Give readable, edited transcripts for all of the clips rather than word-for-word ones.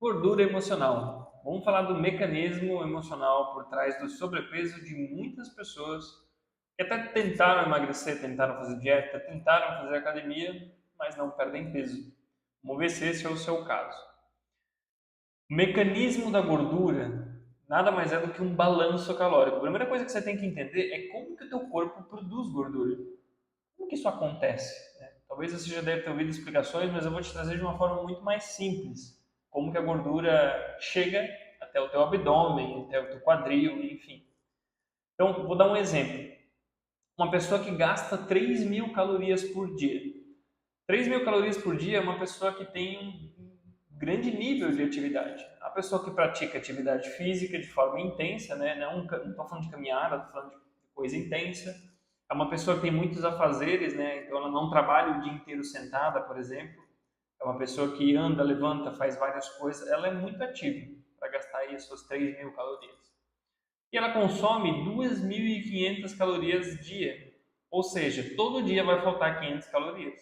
Gordura emocional. Vamos falar do mecanismo emocional por trás do sobrepeso de muitas pessoas que até tentaram emagrecer, tentaram fazer dieta, tentaram fazer academia, mas não perdem peso. Vamos ver se esse é o seu caso. O mecanismo da gordura nada mais é do que um balanço calórico. A primeira coisa que você tem que entender é como que o teu corpo produz gordura. Como que isso acontece? Talvez você já deve ter ouvido explicações, mas eu vou te trazer de uma forma muito mais simples. Como que a gordura chega até o teu abdômen, até o teu quadril, enfim. Então, vou dar um exemplo. Uma pessoa que gasta 3.000 calorias por dia. 3.000 calorias por dia é uma pessoa que tem um grande nível de atividade. A pessoa que pratica atividade física de forma intensa, né? Não estou falando de caminhada, estou falando de coisa intensa. É uma pessoa que tem muitos afazeres, né? Então ela não trabalha o dia inteiro sentada, por exemplo. É uma pessoa que anda, levanta, faz várias coisas. Ela é muito ativa para gastar aí as suas 3.000 calorias. E ela consome 2.500 calorias dia. Ou seja, todo dia vai faltar 500 calorias.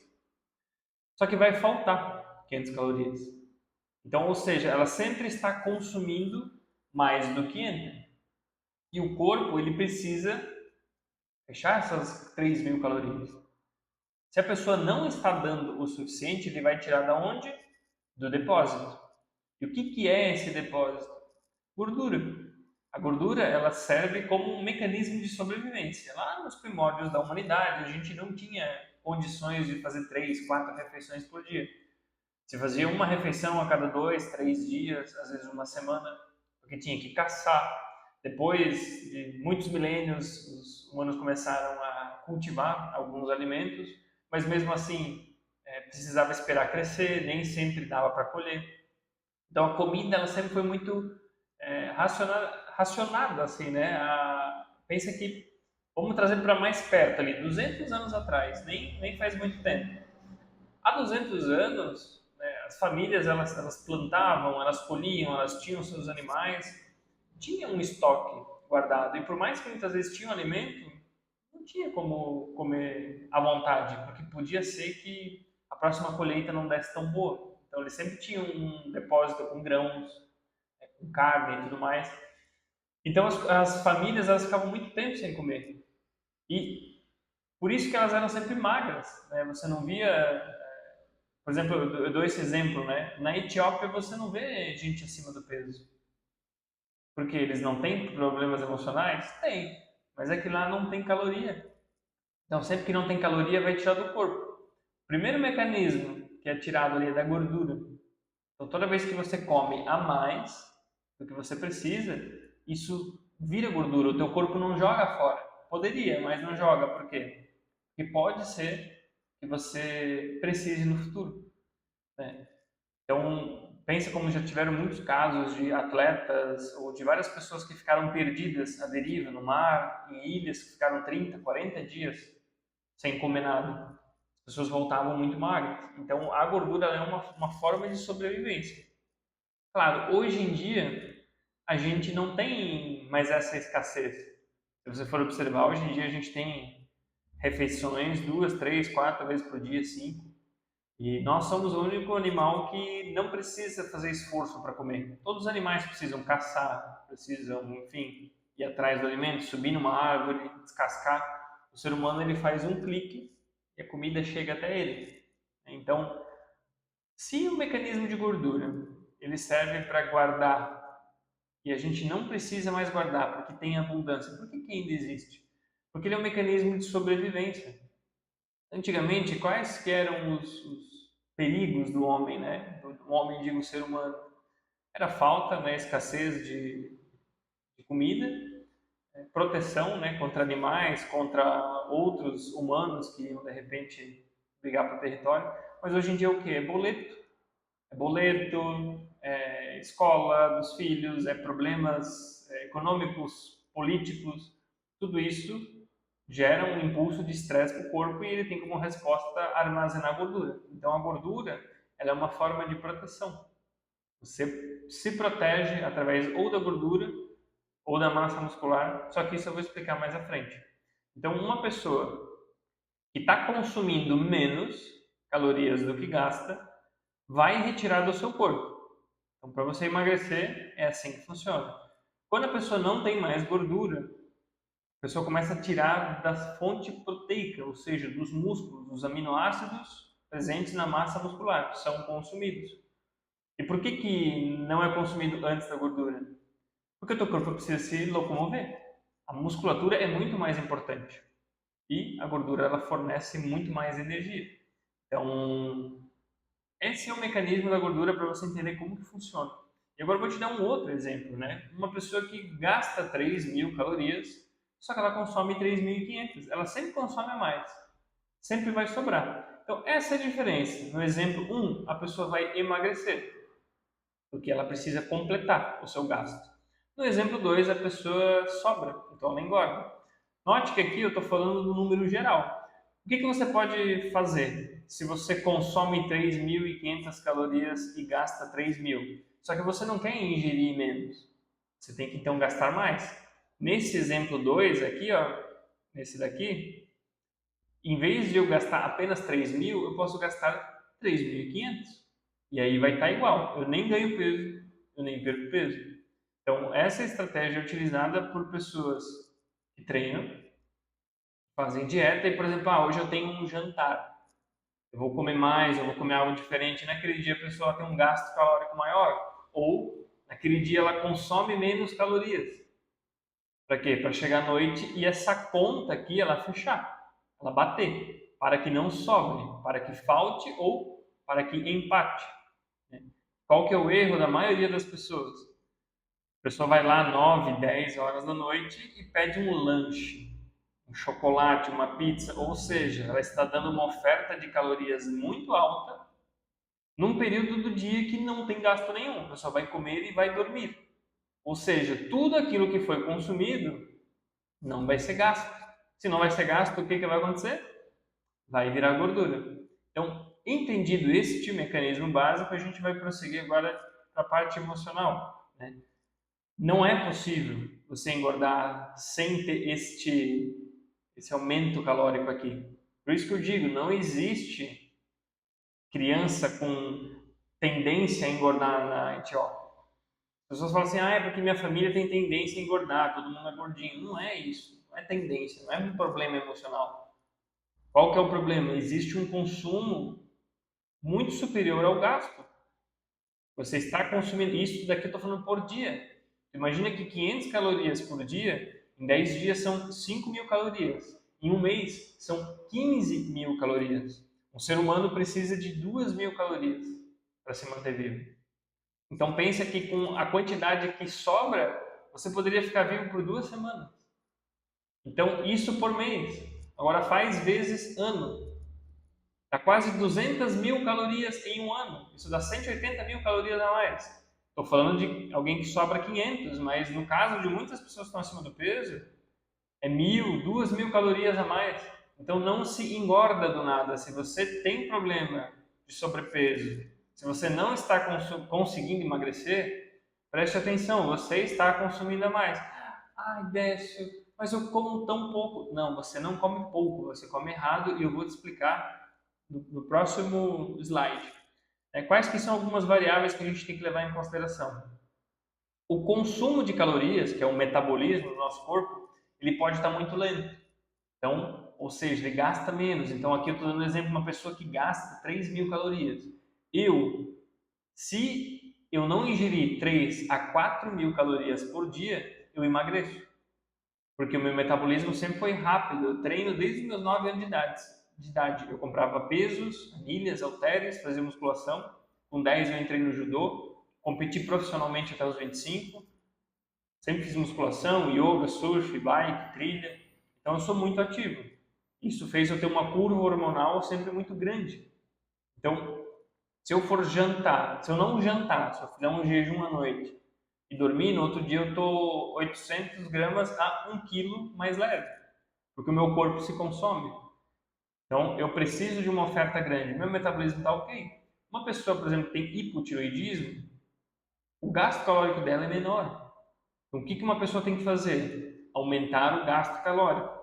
Só que vai faltar 500 calorias. Então, ou seja, ela sempre está consumindo mais do que entra. E o corpo, ele precisa fechar essas 3.000 calorias. Se a pessoa não está dando o suficiente, ele vai tirar da onde? Do depósito. E o que é esse depósito? Gordura. A gordura, ela serve como um mecanismo de sobrevivência. Lá nos primórdios da humanidade, a gente não tinha condições de fazer 3, 4 refeições por dia. Se fazia uma refeição a cada 2, 3 dias, às vezes uma semana, porque tinha que caçar. Depois de muitos milênios, os humanos começaram a cultivar alguns alimentos, mas mesmo assim precisava esperar crescer, nem sempre dava para colher. Então a comida ela sempre foi muito racionada, assim, né? Pensa que vamos trazer para mais perto ali, 200 anos atrás, nem faz muito tempo. Há 200 anos, né, as famílias elas plantavam, elas colhiam, elas tinham seus animais, tinha um estoque guardado. E por mais que muitas vezes tinham alimento, não tinha como comer à vontade, porque podia ser que a próxima colheita não desse tão boa. Então eles sempre tinham um depósito com grãos, com carne e tudo mais. Então as famílias elas ficavam muito tempo sem comer. E por isso que elas eram sempre magras, né? Você não via, por exemplo, eu dou esse exemplo, né? Na Etiópia você não vê gente acima do peso. Porque eles não têm problemas emocionais? Tem. Mas é que lá não tem caloria. Então, sempre que não tem caloria, vai tirar do corpo. O primeiro mecanismo que é tirado ali é da gordura. Então, toda vez que você come a mais do que você precisa, isso vira gordura. O teu corpo não joga fora. Poderia, mas não joga. Por quê? Porque pode ser que você precise no futuro, né? Então, pensa como já tiveram muitos casos de atletas ou de várias pessoas que ficaram perdidas à deriva no mar, em ilhas, que ficaram 30, 40 dias sem comer nada. As pessoas voltavam muito magras. Então, a gordura é uma forma de sobrevivência. Claro, hoje em dia, a gente não tem mais essa escassez. Se você for observar, hoje em dia a gente tem refeições 2, 3, 4 vezes por dia, 5. E nós somos o único animal que não precisa fazer esforço para comer. Todos os animais precisam caçar, precisam, enfim, ir atrás do alimento, subir numa árvore, descascar. O ser humano ele faz um clique e a comida chega até ele. Então, se o mecanismo de gordura ele serve para guardar e a gente não precisa mais guardar porque tem abundância, por que ainda existe? Porque ele é um mecanismo de sobrevivência. Antigamente, quais que eram os perigos do homem, né? Do homem, digo, o ser humano? Era falta, né? Escassez de comida, proteção, né? Contra animais, contra outros humanos que iam, de repente, brigar para o território. Mas hoje em dia é o quê? É boleto. É boleto, é escola dos filhos, é problemas econômicos, políticos. Tudo isso gera um impulso de estresse para o corpo e ele tem como resposta armazenar gordura. Então a gordura ela é uma forma de proteção. Você se protege através ou da gordura ou da massa muscular, só que isso eu vou explicar mais à frente. Então uma pessoa que está consumindo menos calorias do que gasta vai retirar do seu corpo. Então, para você emagrecer, é assim que funciona. Quando a pessoa não tem mais gordura, a pessoa começa a tirar da fonte proteica, ou seja, dos músculos, dos aminoácidos presentes na massa muscular, que são consumidos. E por que não é consumido antes da gordura? Porque o teu corpo precisa se locomover. A musculatura é muito mais importante. E a gordura ela fornece muito mais energia. Então, esse é o mecanismo da gordura para você entender como que funciona. E agora eu vou te dar um outro exemplo, né? Uma pessoa que gasta 3.000 calorias, só que ela consome 3.500. Ela sempre consome a mais. Sempre vai sobrar. Então, essa é a diferença. No exemplo 1, a pessoa vai emagrecer, porque ela precisa completar o seu gasto. No exemplo 2, a pessoa sobra, então ela engorda. Note que aqui eu estou falando do número geral. O que você pode fazer se você consome 3.500 calorias e gasta 3.000? Só que você não quer ingerir menos. Você tem que então gastar mais. Nesse exemplo 2 aqui, ó, nesse daqui, em vez de eu gastar apenas 3.000, eu posso gastar 3.500. E aí vai estar igual. Eu nem ganho peso, eu nem perco peso. Então, essa estratégia é utilizada por pessoas que treinam, fazem dieta e, por exemplo, hoje eu tenho um jantar. Eu vou comer mais, eu vou comer algo diferente. Naquele dia a pessoa tem um gasto calórico maior. Ou, naquele dia ela consome menos calorias. Para quê? Para chegar à noite e essa conta aqui ela fechar, ela bater, para que não sobre, para que falte ou para que empate. Qual que é o erro da maioria das pessoas? A pessoa vai lá 9, 10 horas da noite e pede um lanche, um chocolate, uma pizza, ou seja, ela está dando uma oferta de calorias muito alta num período do dia que não tem gasto nenhum. A pessoa vai comer e vai dormir. Ou seja, tudo aquilo que foi consumido não vai ser gasto. Se não vai ser gasto, o que vai acontecer? Vai virar gordura. Então, entendido este mecanismo básico, a gente vai prosseguir agora para a parte emocional, né? Não é possível você engordar sem ter esse aumento calórico aqui. Por isso que eu digo, não existe criança com tendência a engordar na Etiópia. As pessoas falam assim, é porque minha família tem tendência a engordar, todo mundo é gordinho. Não é isso, não é tendência, não é um problema emocional. Qual que é o problema? Existe um consumo muito superior ao gasto. Você está consumindo, isso daqui eu estou falando por dia. Imagina que 500 calorias por dia, em 10 dias são 5.000 calorias. Em um mês, são 15.000 calorias. Um ser humano precisa de 2.000 calorias para se manter vivo. Então pensa que com a quantidade que sobra, você poderia ficar vivo por 2 semanas. Então isso por mês. Agora faz vezes ano. Dá quase 200.000 calorias em um ano. Isso dá 180.000 calorias a mais. Estou falando de alguém que sobra 500, mas no caso de muitas pessoas que estão acima do peso, é 1.000, 2.000 calorias a mais. Então não se engorda do nada. Se você tem problema de sobrepeso, se você não está conseguindo emagrecer, preste atenção, você está consumindo a mais. Ai, Décio, mas eu como tão pouco. Não, você não come pouco, você come errado e eu vou te explicar no próximo slide. Quais que são algumas variáveis que a gente tem que levar em consideração? O consumo de calorias, que é o metabolismo do nosso corpo, ele pode estar muito lento. Então, ou seja, ele gasta menos. Então, aqui eu estou dando um exemplo de uma pessoa que gasta 3.000 calorias. Se eu não ingerir 3 a 4.000 calorias por dia, eu emagreço. Porque o meu metabolismo sempre foi rápido. Eu treino desde os meus 9 anos de idade. Eu comprava pesos, anilhas, halteres, fazia musculação. Com 10 eu entrei no judô, competi profissionalmente até os 25. Sempre fiz musculação, yoga, surf, bike, trilha. Então eu sou muito ativo. Isso fez eu ter uma curva hormonal sempre muito grande. Então, se eu for jantar, se eu não jantar, se eu fizer um jejum à noite e dormir, no outro dia eu tô 800 gramas a 1 quilo mais leve, porque o meu corpo se consome. Então, eu preciso de uma oferta grande. Meu metabolismo está ok. Uma pessoa, por exemplo, que tem hipotiroidismo, o gasto calórico dela é menor. Então, o que uma pessoa tem que fazer? Aumentar o gasto calórico.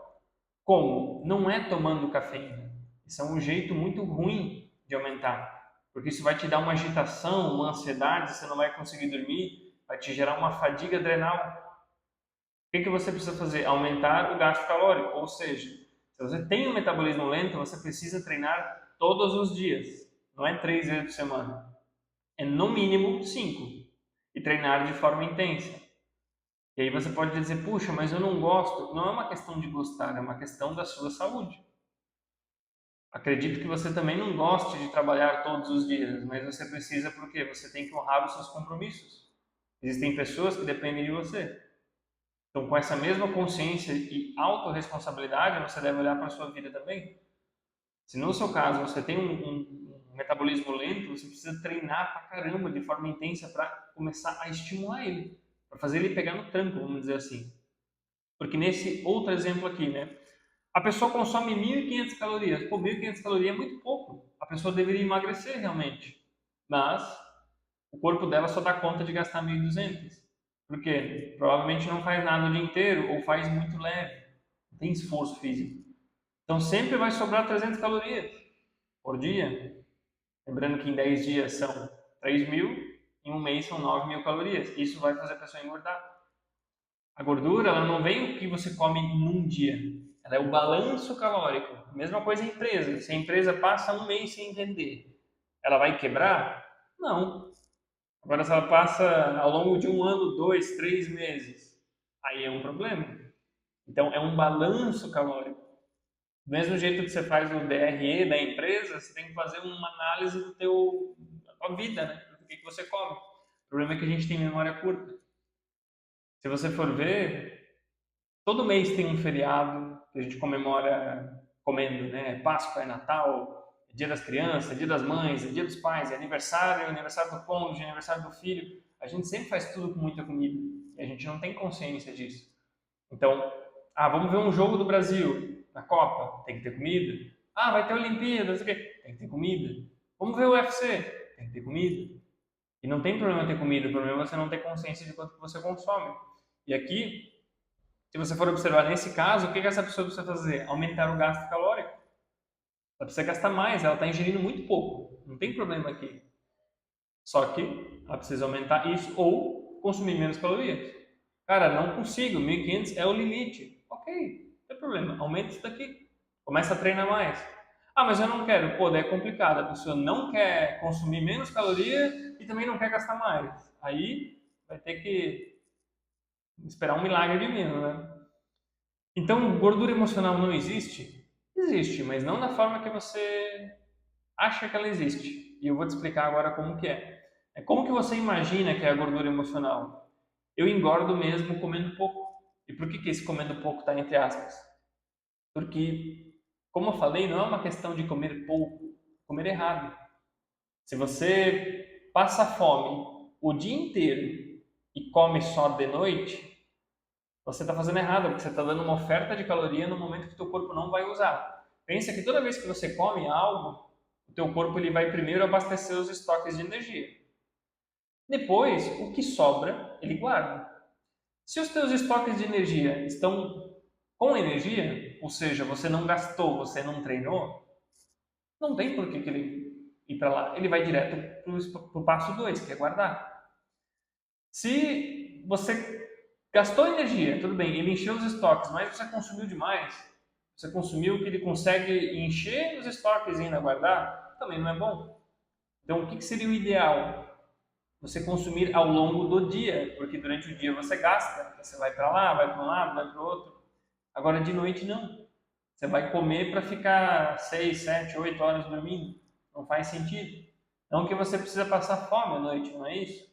Como? Não é tomando cafeína. Isso é um jeito muito ruim de aumentar. porque isso vai te dar uma agitação, uma ansiedade, você não vai conseguir dormir, vai te gerar uma fadiga adrenal. O que você precisa fazer? Aumentar o gasto calórico, ou seja, se você tem um metabolismo lento, você precisa treinar todos os dias, não é 3 vezes por semana, é no mínimo 5, e treinar de forma intensa. E aí você pode dizer, puxa, mas eu não gosto. Não é uma questão de gostar, é uma questão da sua saúde. Acredito que você também não goste de trabalhar todos os dias, mas você precisa porque você tem que honrar os seus compromissos. Existem pessoas que dependem de você. Então, com essa mesma consciência e autorresponsabilidade, você deve olhar para a sua vida também. Se no seu caso você tem um metabolismo lento, você precisa treinar pra caramba, de forma intensa, para começar a estimular ele, para fazer ele pegar no tranco, vamos dizer assim. Porque nesse outro exemplo aqui, né? A pessoa consome 1.500 calorias. Pô, 1.500 calorias é muito pouco. A pessoa deveria emagrecer realmente. Mas o corpo dela só dá conta de gastar 1.200. Por quê? Provavelmente não faz nada o dia inteiro ou faz muito leve. Não tem esforço físico. Então sempre vai sobrar 300 calorias por dia. Lembrando que em 10 dias são 3.000, em um mês são 9.000 calorias. Isso vai fazer a pessoa engordar. A gordura, ela não vem o que você come num dia. Ela é o balanço calórico. Mesma coisa em empresa. Se a empresa passa um mês sem vender, ela vai quebrar? Não. Agora, se ela passa ao longo de um ano, 2, 3 meses, aí é um problema. Então, é um balanço calórico. Do mesmo jeito que você faz o DRE da empresa, você tem que fazer uma análise da tua vida, né? Do que você come. O problema é que a gente tem memória curta. Se você for ver, todo mês tem um feriado que a gente comemora comendo, né? Páscoa, é Natal, é Dia das Crianças, é Dia das Mães, é Dia dos Pais, é aniversário do cônjuge, é aniversário do filho. A gente sempre faz tudo com muita comida e a gente não tem consciência disso. Então, vamos ver um jogo do Brasil na Copa, tem que ter comida. Vai ter Olimpíada, não sei o quê, tem que ter comida. Vamos ver o UFC, tem que ter comida. E não tem problema ter comida, o problema é você não ter consciência de quanto você consome. E aqui, se você for observar nesse caso, o que essa pessoa precisa fazer? Aumentar o gasto calórico. Ela precisa gastar mais, ela está ingerindo muito pouco. Não tem problema aqui. Só que ela precisa aumentar isso ou consumir menos calorias. Cara, não consigo, 1.500 é o limite. Ok, não tem problema, aumenta isso daqui. Começa a treinar mais. Mas eu não quero. Pô, daí é complicado. A pessoa não quer consumir menos caloria e também não quer gastar mais. Aí vai ter que esperar um milagre divino, né? Então, gordura emocional não existe? Existe, mas não da forma que você acha que ela existe. E eu vou te explicar agora como que é. Como que você imagina que é a gordura emocional? Eu engordo mesmo comendo pouco. E por que esse comendo pouco está entre aspas? Porque, como eu falei, não é uma questão de comer pouco, comer errado. Se você passa fome o dia inteiro e come só de noite, você está fazendo errado, porque você está dando uma oferta de caloria no momento que o teu corpo não vai usar. Pensa que toda vez que você come algo, o teu corpo ele vai primeiro abastecer os estoques de energia. Depois, o que sobra, ele guarda. Se os teus estoques de energia estão com energia, ou seja, você não gastou, você não treinou, não tem por que ele ir para lá. Ele vai direto para o passo 2, que é guardar. Se você gastou energia, tudo bem, ele encheu os estoques, mas você consumiu demais, você consumiu que ele consegue encher os estoques e ainda guardar, também não é bom. Então, o que seria o ideal? Você consumir ao longo do dia, porque durante o dia você gasta, você vai para lá, vai para um lado, vai para o outro. Agora, de noite, não. Você vai comer para ficar 6, 7, 8 horas dormindo. Não faz sentido. Não que você precisa passar fome à noite, não é isso?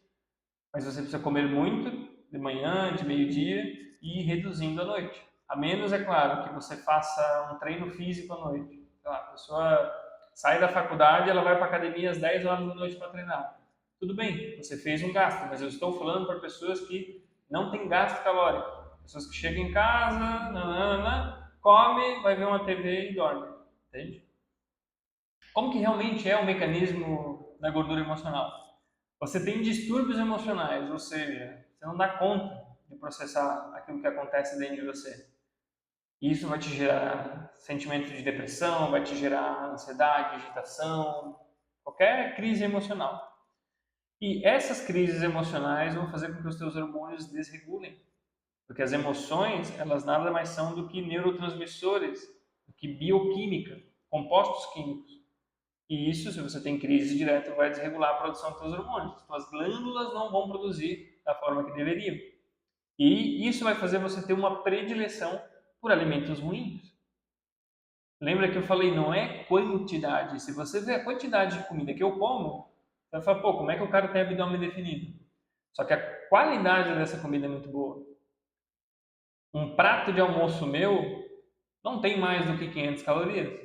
Mas você precisa comer muito de manhã, de meio-dia e ir reduzindo à noite. A menos, é claro, que você faça um treino físico à noite. Então, a pessoa sai da faculdade, ela vai para a academia às 10 horas da noite para treinar. Tudo bem, você fez um gasto, mas eu estou falando para pessoas que não têm gasto calórico. Pessoas que chegam em casa, come, vai ver uma TV e dorme. Entende? Como que realmente é o mecanismo da gordura emocional? Você tem distúrbios emocionais, ou seja, você não dá conta de processar aquilo que acontece dentro de você. E isso vai te gerar sentimento de depressão, vai te gerar ansiedade, agitação, qualquer crise emocional. E essas crises emocionais vão fazer com que os teus hormônios desregulem. Porque as emoções, elas nada mais são do que neurotransmissores, do que bioquímica, compostos químicos. E isso, se você tem crise direta, vai desregular a produção dos seus hormônios. As suas glândulas não vão produzir da forma que deveriam. E isso vai fazer você ter uma predileção por alimentos ruins. Lembra que eu falei, não é quantidade. Se você vê a quantidade de comida que eu como, você vai falar, pô, como é que o cara tem abdômen definido? Só que a qualidade dessa comida é muito boa. Um prato de almoço meu não tem mais do que 500 calorias.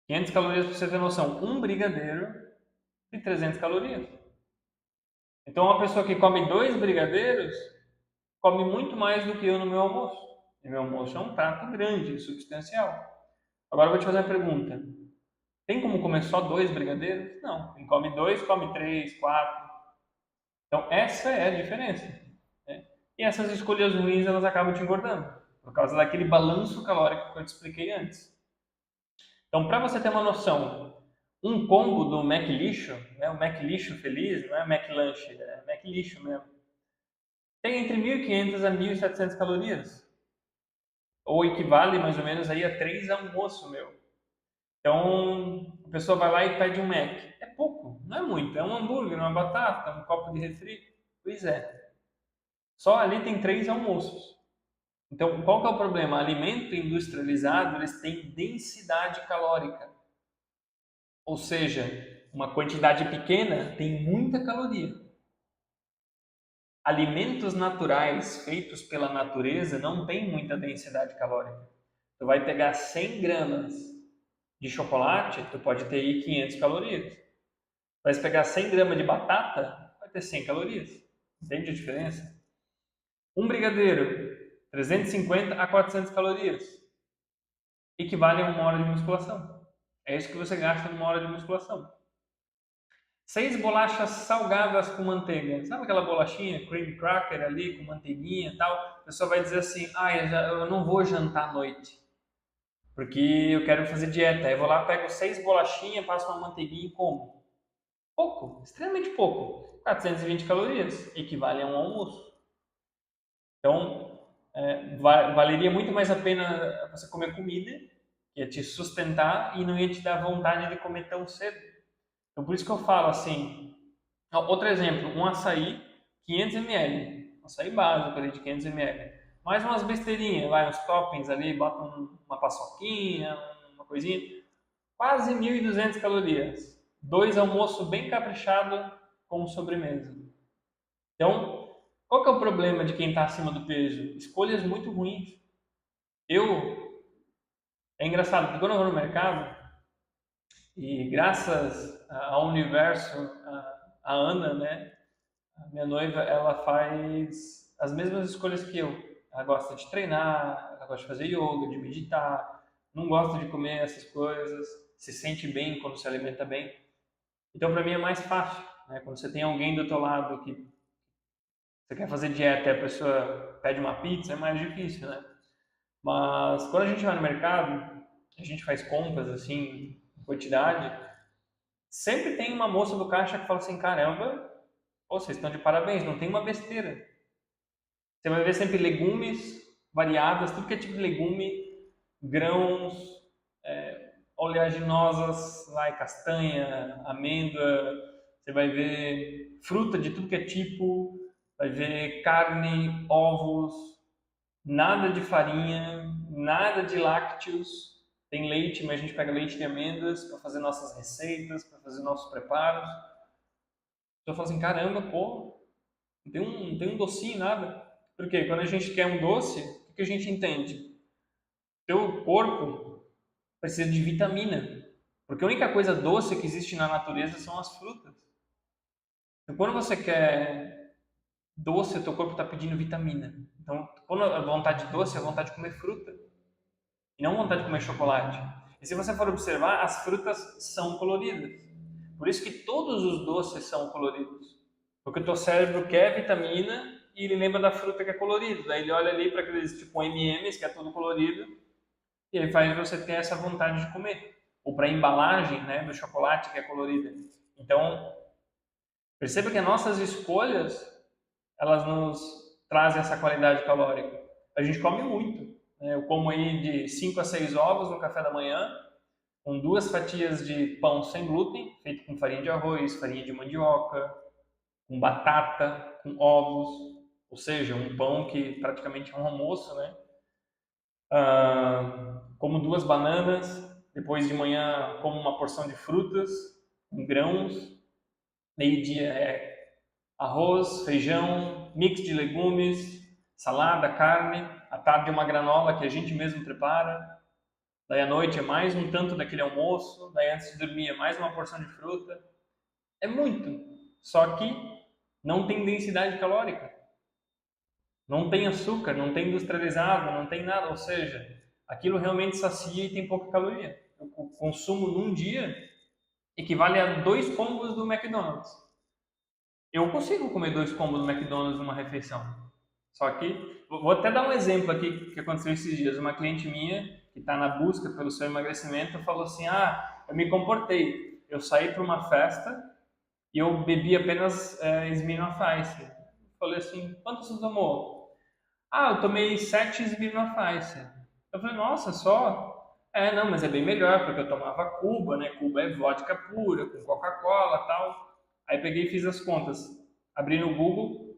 500 calorias, para você ter noção, um brigadeiro de 300 calorias. Então, uma pessoa que come 2 brigadeiros come muito mais do que eu no meu almoço. E meu almoço é um prato grande, substancial. Agora eu vou te fazer uma pergunta. Tem como comer só 2 brigadeiros? Não. Quem come 2, come 3, 4. Então, essa é a diferença. Né? E essas escolhas ruins, elas acabam te engordando. Por causa daquele balanço calórico que eu te expliquei antes. Então, para você ter uma noção, um combo do Mac Lixo, né, o Mac Lixo feliz, não é Mac Lanche, é Mac Lixo mesmo, tem entre 1.500 a 1.700 calorias. Ou equivale mais ou menos aí a 3 almoços, meu. Então, a pessoa vai lá e pede um Mac. É pouco, não é muito. É um hambúrguer, uma batata, um copo de refri. Pois é. Só ali tem 3 almoços. Então, qual que é o problema? Alimento industrializado, eles têm densidade calórica. Ou seja, uma quantidade pequena tem muita caloria. Alimentos naturais feitos pela natureza não têm muita densidade calórica. Tu vai pegar 100 gramas de chocolate, tu pode ter aí 500 calorias. Vai pegar 100 gramas de batata, vai ter 100 calorias. Entende a diferença? Um brigadeiro, 350 a 400 calorias. Equivale a 1 hora de musculação. É isso que você gasta numa hora de musculação. 6 bolachas salgadas com manteiga. Sabe aquela bolachinha, cream cracker ali, com manteiguinha e tal? A pessoa vai dizer assim, eu não vou jantar à noite, porque eu quero fazer dieta. Aí eu vou lá, pego 6 bolachinhas, passo uma manteiguinha e como. Pouco, extremamente pouco. 420 calorias, equivale a um almoço. Então, valeria muito mais a pena você comer comida, que ia te sustentar e não ia te dar vontade de comer tão cedo. Então, por isso que eu falo assim, outro exemplo, um açaí 500 ml, um açaí básico ali de 500 ml, mais umas besteirinhas, uns toppings ali, bota uma paçoquinha, uma coisinha, quase 1.200 calorias. 2 almoços bem caprichado com sobremesa. Então, qual que é o problema de quem está acima do peso? Escolhas muito ruins. É engraçado, porque quando eu vou no mercado, e graças ao universo, a Ana, né, a minha noiva, ela faz as mesmas escolhas que eu. Ela gosta de treinar, ela gosta de fazer yoga, de meditar, não gosta de comer essas coisas, se sente bem quando se alimenta bem. Então, para mim é mais fácil, né? Quando você tem alguém do teu lado que você quer fazer dieta e a pessoa pede uma pizza, é mais difícil, né? Mas quando a gente vai no mercado, a gente faz compras assim, em quantidade, sempre tem uma moça do caixa que fala assim, caramba, pô, vocês estão de parabéns, não tem uma besteira. Você vai ver sempre legumes variadas, tudo que é tipo de legume, grãos, oleaginosas, castanha, amêndoa, você vai ver fruta de tudo que é tipo, vai ver carne, ovos, nada de farinha, nada de lácteos. Tem leite, mas a gente pega leite de amêndoas para fazer nossas receitas, para fazer nossos preparos. Eu falo assim, caramba, pô, não tem um docinho, nada. Porque quando a gente quer um doce, o que a gente entende? Teu corpo precisa de vitamina. Porque a única coisa doce que existe na natureza são as frutas. Então, quando você quer doce, o teu corpo está pedindo vitamina. Então, quando a vontade de doce, é a vontade de comer fruta. E não a vontade de comer chocolate. E se você for observar, as frutas são coloridas. Por isso que todos os doces são coloridos. Porque o teu cérebro quer vitamina e ele lembra da fruta que é colorida. Daí ele olha ali para aqueles tipo M&M's, que é tudo colorido, e aí faz você ter essa vontade de comer. ou para a embalagem, né, do chocolate que é colorida. Então, perceba que as nossas escolhas, elas nos trazem essa qualidade calórica. A gente come muito, né? Eu como aí de 5 a 6 ovos no café da manhã, com 2 fatias de pão sem glúten, feito com farinha de arroz, farinha de mandioca, com batata, com ovos, ou seja, um pão que praticamente é um almoço, né? Como 2 bananas, depois de manhã como uma porção de frutas, com grãos, meio-dia é arroz, feijão, mix de legumes, salada, carne, à tarde uma granola que a gente mesmo prepara, daí à noite é mais um tanto daquele almoço, daí antes de dormir é mais uma porção de fruta. É muito, só que não tem densidade calórica, não tem açúcar, não tem industrializado, não tem nada, ou seja, aquilo realmente sacia e tem pouca caloria. O consumo num dia equivale a 2 combos do McDonald's. Eu consigo comer 2 combos do McDonald's numa refeição. Só que, vou até dar um exemplo aqui que aconteceu esses dias. Uma cliente minha, que está na busca pelo seu emagrecimento, falou assim, eu me comportei. Eu saí para uma festa e eu bebi apenas Smirnoff Ice. Falei assim, quanto você tomou? Eu tomei 7 Smirnoff Ice. Eu falei, nossa, só? Não, mas é bem melhor, porque eu tomava Cuba, né? Cuba é vodka pura, com Coca-Cola e tal. Aí peguei e fiz as contas. Abri no Google,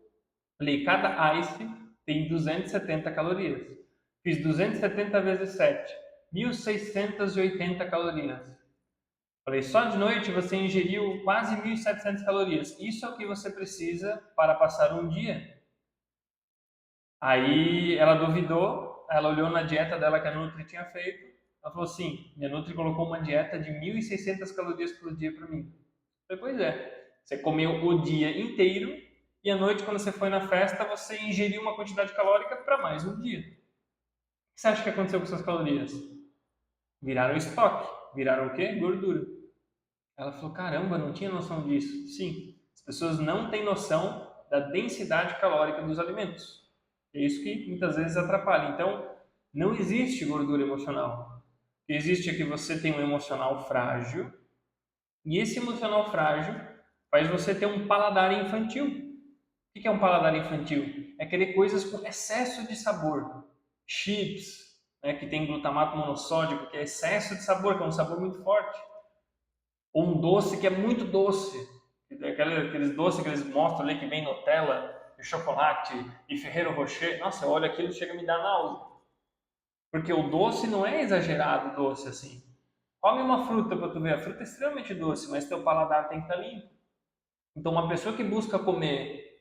falei, cada ice tem 270 calorias. Fiz 270 vezes 7, 1.680 calorias. Falei, só de noite você ingeriu quase 1.700 calorias. Isso é o que você precisa para passar um dia. Aí ela duvidou, ela olhou na dieta dela que a Nutri tinha feito. Ela falou assim, minha Nutri colocou uma dieta de 1.600 calorias por dia para mim. Eu falei, pois é, você comeu o dia inteiro e à noite, quando você foi na festa, você ingeriu uma quantidade calórica para mais um dia. O que você acha que aconteceu com suas calorias? Viraram estoque. Viraram o quê? Gordura. Ela falou, caramba, não tinha noção disso. Sim, as pessoas não têm noção da densidade calórica dos alimentos. É isso que muitas vezes atrapalha. Então, não existe gordura emocional. O que existe é que você tem um emocional frágil e esse emocional frágil faz você ter um paladar infantil. O que é um paladar infantil? É querer coisas com excesso de sabor. Chips, né, que tem glutamato monossódico, que é excesso de sabor, que é um sabor muito forte. Ou um doce que é muito doce. Aqueles doces que eles mostram ali que vem Nutella, e chocolate e Ferrero Rocher. Nossa, eu olho aquilo e chega a me dar náusea. Porque o doce não é exagerado doce assim. Come uma fruta para tu ver. A fruta é extremamente doce, mas teu paladar tem que estar limpo. Então, uma pessoa que busca comer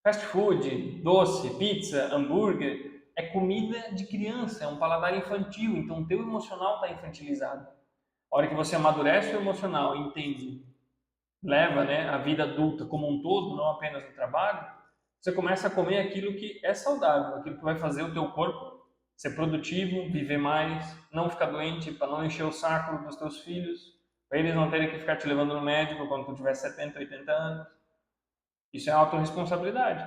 fast food, doce, pizza, hambúrguer, é comida de criança, é um paladar infantil. Então, o teu emocional está infantilizado. A hora que você amadurece o emocional e entende, leva, né, a vida adulta como um todo, não apenas no trabalho, você começa a comer aquilo que é saudável, aquilo que vai fazer o teu corpo ser produtivo, viver mais, não ficar doente, para não encher o saco dos teus filhos, para eles não terem que ficar te levando no médico quando tu tiver 70, 80 anos. Isso é autorresponsabilidade.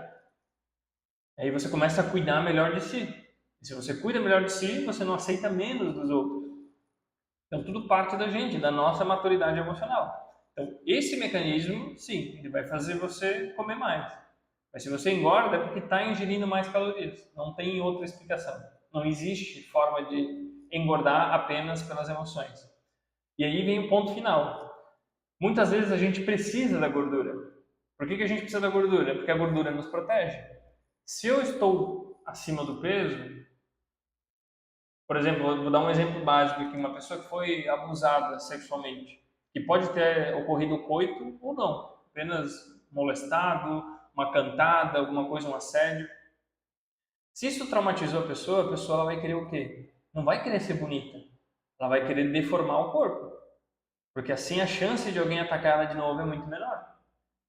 Aí você começa a cuidar melhor de si. E se você cuida melhor de si, você não aceita menos dos outros. Então tudo parte da gente, da nossa maturidade emocional. Então esse mecanismo, sim, ele vai fazer você comer mais. Mas se você engorda é porque está ingerindo mais calorias. Não tem outra explicação. Não existe forma de engordar apenas pelas emoções. E aí vem o ponto final. Muitas vezes a gente precisa da gordura. Por que a gente precisa da gordura? Porque a gordura nos protege. Se eu estou acima do peso, por exemplo, vou dar um exemplo básico aqui, uma pessoa que foi abusada sexualmente, que pode ter ocorrido coito ou não, apenas molestado, uma cantada, alguma coisa, um assédio. Se isso traumatizou a pessoa ela vai querer o quê? Não vai querer ser bonita, ela vai querer deformar o corpo, porque assim a chance de alguém atacar ela de novo é muito menor.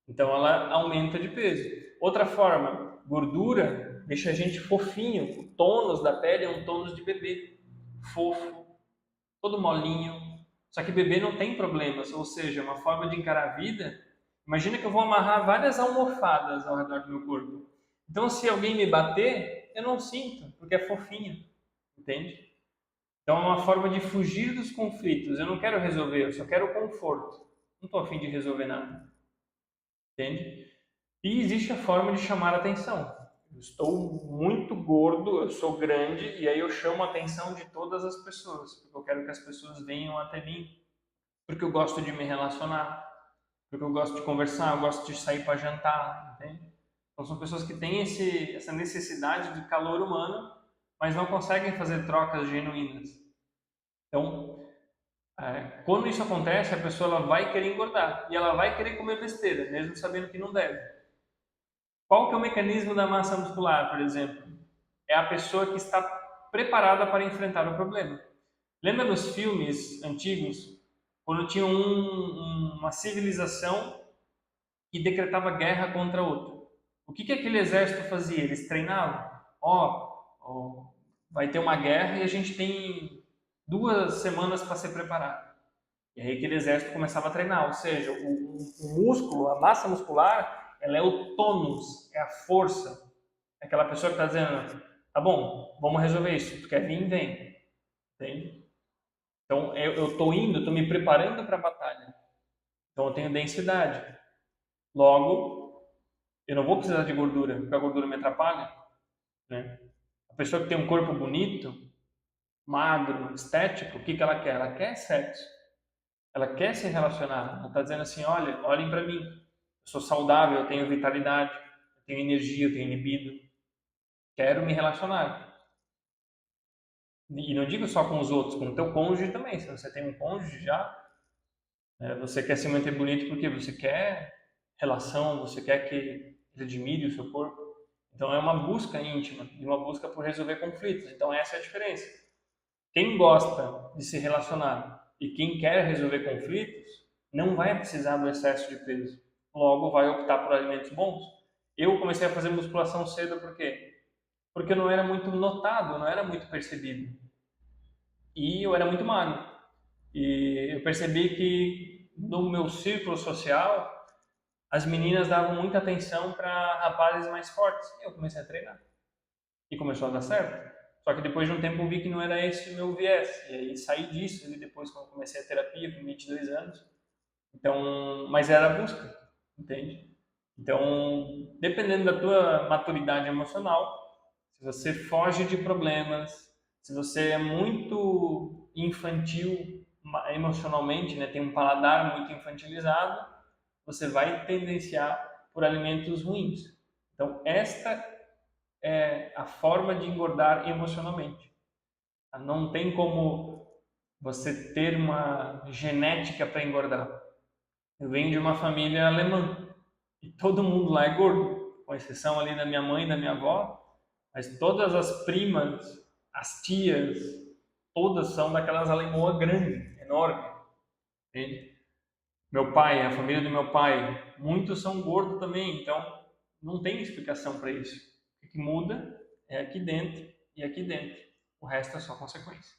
Então ela aumenta de peso. Outra forma, gordura deixa a gente fofinho, o tônus da pele é um tônus de bebê, fofo, todo molinho. Só que bebê não tem problemas, ou seja, uma forma de encarar a vida. Imagina que eu vou amarrar várias almofadas ao redor do meu corpo. Então se alguém me bater, eu não sinto, porque é fofinho, entende? Então é uma forma de fugir dos conflitos. Eu não quero resolver, eu só quero conforto. Não estou a fim de resolver nada. Entende? E existe a forma de chamar a atenção. Eu estou muito gordo, eu sou grande, e aí eu chamo a atenção de todas as pessoas, porque eu quero que as pessoas venham até mim, porque eu gosto de me relacionar, porque eu gosto de conversar, eu gosto de sair para jantar, entende? Então são pessoas que têm essa necessidade de calor humano, mas não conseguem fazer trocas genuínas. Então, quando isso acontece, a pessoa ela vai querer engordar e ela vai querer comer besteira, mesmo sabendo que não deve. Qual que é o mecanismo da massa muscular, por exemplo? É a pessoa que está preparada para enfrentar o problema. Lembra nos filmes antigos, quando tinha uma civilização que decretava guerra contra outra? O que aquele exército fazia? Eles treinavam. Vai ter uma guerra e a gente tem 2 semanas para se preparar. E aí aquele exército começava a treinar, ou seja, o músculo, a massa muscular, ela é o tônus, é a força. É aquela pessoa que está dizendo, tá bom, vamos resolver isso, tu quer vir, vem. Entende? Então eu estou indo, estou me preparando para a batalha. Então eu tenho densidade. Logo, eu não vou precisar de gordura, porque a gordura me atrapalha. Né? A pessoa que tem um corpo bonito, magro, estético, o que ela quer? Ela quer sexo. Ela quer se relacionar. Ela está dizendo assim, olha, olhem para mim. Eu sou saudável, eu tenho vitalidade, eu tenho energia, eu tenho libido. Quero me relacionar. E não digo só com os outros, com o teu cônjuge também. Se você tem um cônjuge já, você quer se manter bonito porque você quer relação, você quer que ele admire o seu corpo. Então é uma busca íntima e uma busca por resolver conflitos. Então essa é a diferença. Quem gosta de se relacionar e quem quer resolver conflitos não vai precisar do excesso de peso. Logo vai optar por alimentos bons. Eu comecei a fazer musculação cedo por quê? Porque eu não era muito notado, não era muito percebido. E eu era muito magro. E eu percebi que no meu círculo social as meninas davam muita atenção para rapazes mais fortes. E eu comecei a treinar. E começou a dar certo. Só que depois de um tempo eu vi que não era esse o meu viés. E aí saí disso, e depois quando comecei a terapia, com 22 anos. Então, mas era a busca, entende? Então, dependendo da tua maturidade emocional, se você foge de problemas, se você é muito infantil emocionalmente, né, tem um paladar muito infantilizado, você vai tendenciar por alimentos ruins. Então, esta é a forma de engordar emocionalmente. Não tem como você ter uma genética para engordar. Eu venho de uma família alemã e todo mundo lá é gordo, com exceção ali da minha mãe e da minha avó, mas todas as primas, as tias, todas são daquelas alemãs grandes, enormes, entende? Meu pai, a família do meu pai, muitos são gordos também, então não tem explicação para isso. O que muda é aqui dentro e aqui dentro. O resto é só consequência.